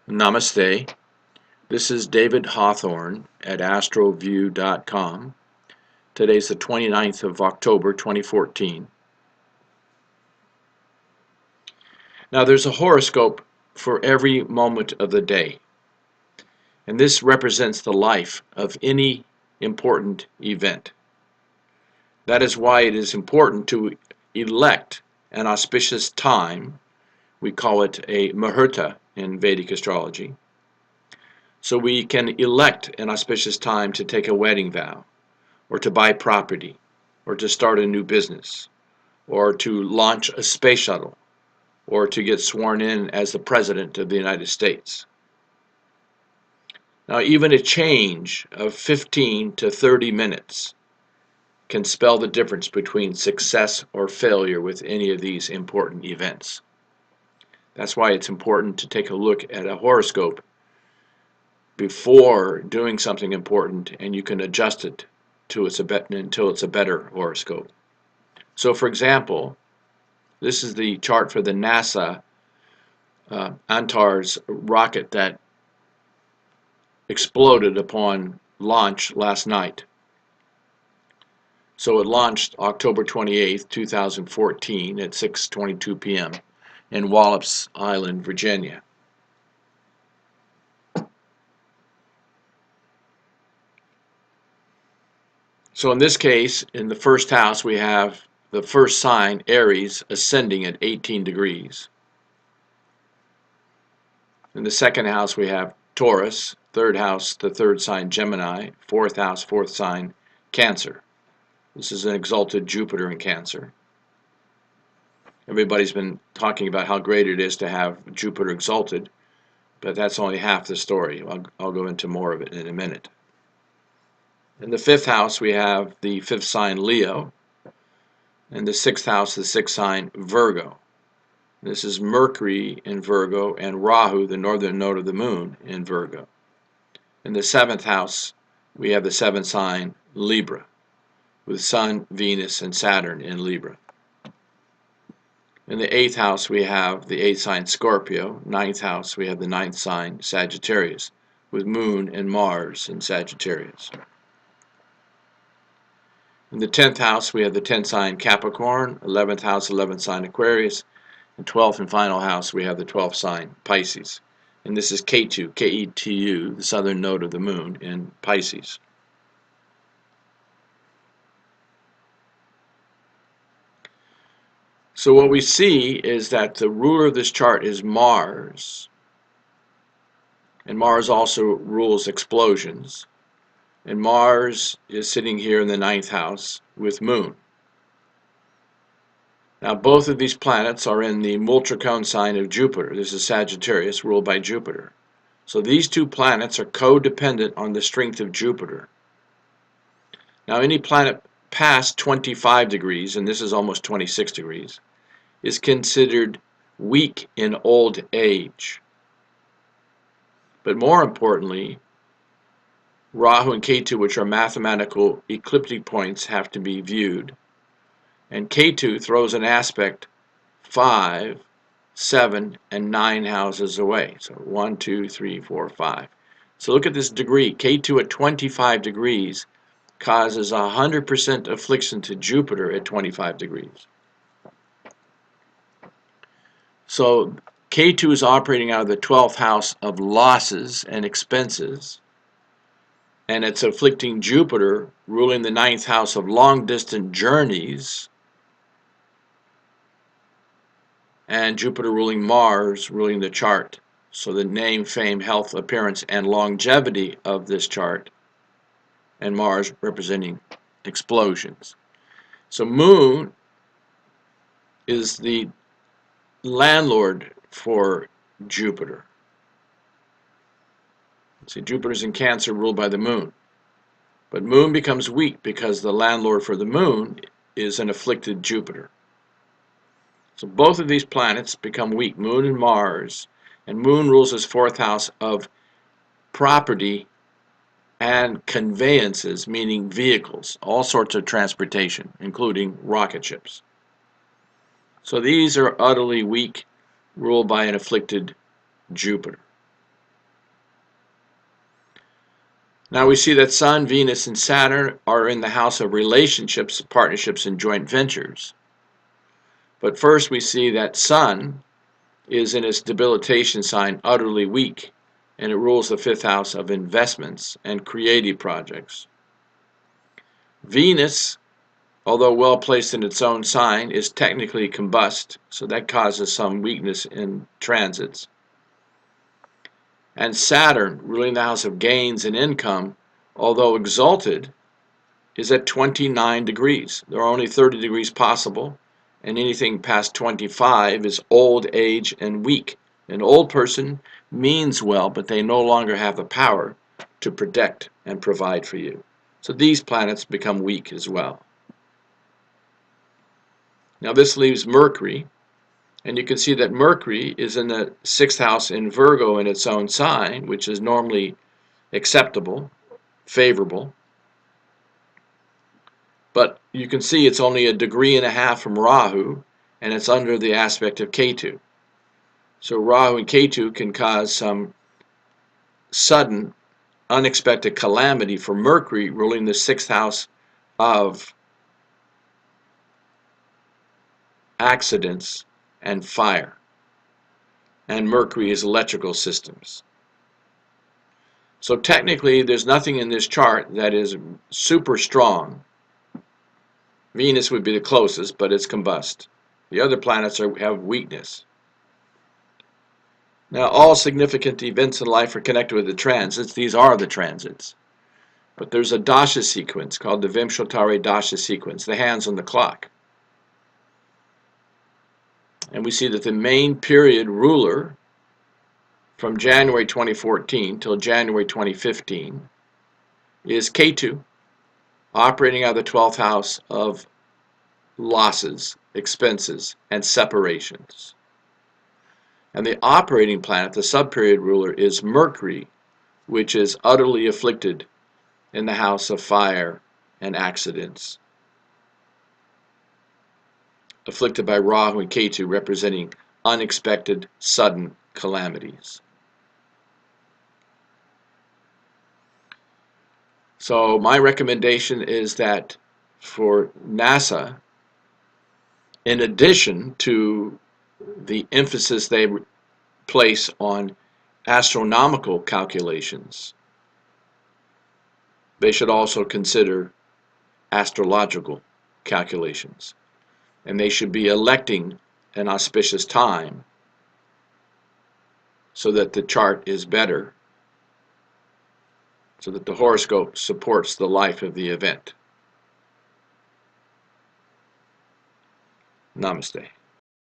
Namaste. This is David Hawthorne at astroview.com. Today's the 29th of October 2014. Now there's a horoscope for every moment of the day, and this represents the life of any important event. That is why it is important to elect an auspicious time. We call it a muhurta in Vedic astrology. So we can elect an auspicious time to take a wedding vow, or to buy property, or to start a new business, or to launch a space shuttle, or to get sworn in as the President of the United States. Now, even a change of 15 to 30 minutes can spell the difference between success or failure with any of these important events. That's why it's important to take a look at a horoscope before doing something important, and you can adjust it until it's a better horoscope. So, for example, this is the chart for the NASA Antares rocket that exploded upon launch last night. So it launched October 28th, 2014 at 6:22 p.m. in Wallops Island, Virginia. So in this case, in the first house, we have the first sign, Aries, ascending at 18 degrees. In the second house, we have Taurus, third house, the third sign, Gemini, fourth house, fourth sign, Cancer. This is an exalted Jupiter in Cancer. Everybody's been talking about how great it is to have Jupiter exalted, but that's only half the story. I'll go into more of it in a minute. In the fifth house, we have the fifth sign, Leo. In the sixth house, the sixth sign, Virgo. This is Mercury in Virgo and Rahu, the northern node of the moon, in Virgo. In the seventh house, we have the seventh sign, Libra, with Sun, Venus, and Saturn in Libra. In the eighth house, we have the eighth sign, Scorpio. Ninth house, we have the ninth sign, Sagittarius, with Moon and Mars in Sagittarius. In the 10th house, we have the 10th sign, Capricorn. 11th house, 11th sign, Aquarius. And 12th and final house, we have the 12th sign, Pisces. And this is Ketu, K-E-T-U, the southern node of the moon in Pisces. So what we see is that the ruler of this chart is Mars. And Mars also rules explosions. And Mars is sitting here in the 9th house with Moon. Now both of these planets are in the Multricone sign of Jupiter. This is Sagittarius, ruled by Jupiter. So these two planets are codependent on the strength of Jupiter. Now any planet past 25 degrees, and this is almost 26 degrees, is considered weak in old age. But more importantly, Rahu and Ketu, which are mathematical ecliptic points, have to be viewed. And Ketu throws an aspect 5, 7, and 9 houses away. So 1, 2, 3, 4, 5. So look at this degree. Ketu at 25 degrees causes 100% affliction to Jupiter at 25 degrees. So Ketu is operating out of the 12th house of losses and expenses, and it's afflicting Jupiter, ruling the 9th house of long-distance journeys, and Jupiter ruling Mars, ruling the chart. So the name, fame, health, appearance, and longevity of this chart, and Mars representing explosions. So Moon is the landlord for Jupiter. See, Jupiter's in Cancer, ruled by the Moon. But Moon becomes weak because the landlord for the Moon is an afflicted Jupiter. So both of these planets become weak, Moon and Mars, and Moon rules his 4th house of property and conveyances, meaning vehicles, all sorts of transportation, including rocket ships. So these are utterly weak, ruled by an afflicted Jupiter. Now we see that Sun, Venus, and Saturn are in the house of relationships, partnerships, and joint ventures. But first we see that Sun is in its debilitation sign utterly weak, and it rules the 5th house of investments and creative projects. Venus, although well placed in its own sign, is technically combust, so that causes some weakness in transits. And Saturn, ruling the house of gains and income, although exalted, is at 29 degrees. There are only 30 degrees possible, and anything past 25 is old age and weak. An old person means well, but they no longer have the power to protect and provide for you. So these planets become weak as well. Now this leaves Mercury, and you can see that Mercury is in the 6th house in Virgo in its own sign, which is normally acceptable, favorable. But you can see it's only a degree and a half from Rahu, and it's under the aspect of Ketu. So Rahu and Ketu can cause some sudden, unexpected calamity for Mercury, ruling the 6th house of accidents and fire. And Mercury is electrical systems. So technically, there's nothing in this chart that is super strong. Venus would be the closest, but it's combust. The other planets have weakness. Now, all significant events in life are connected with the transits. These are the transits. But there's a dasha sequence called the Vimshottari dasha sequence, the hands on the clock. And we see that the main period ruler from January 2014 till January 2015 is Ketu, operating out of the 12th house of losses, expenses, and separations. And the operating planet, the subperiod ruler, is Mercury, which is utterly afflicted in the house of fire and accidents. Afflicted by Rahu and Ketu, representing unexpected, sudden calamities. So my recommendation is that for NASA, in addition to the emphasis they place on astronomical calculations, they should also consider astrological calculations. And they should be electing an auspicious time so that the chart is better, so that the horoscope supports the life of the event. Namaste.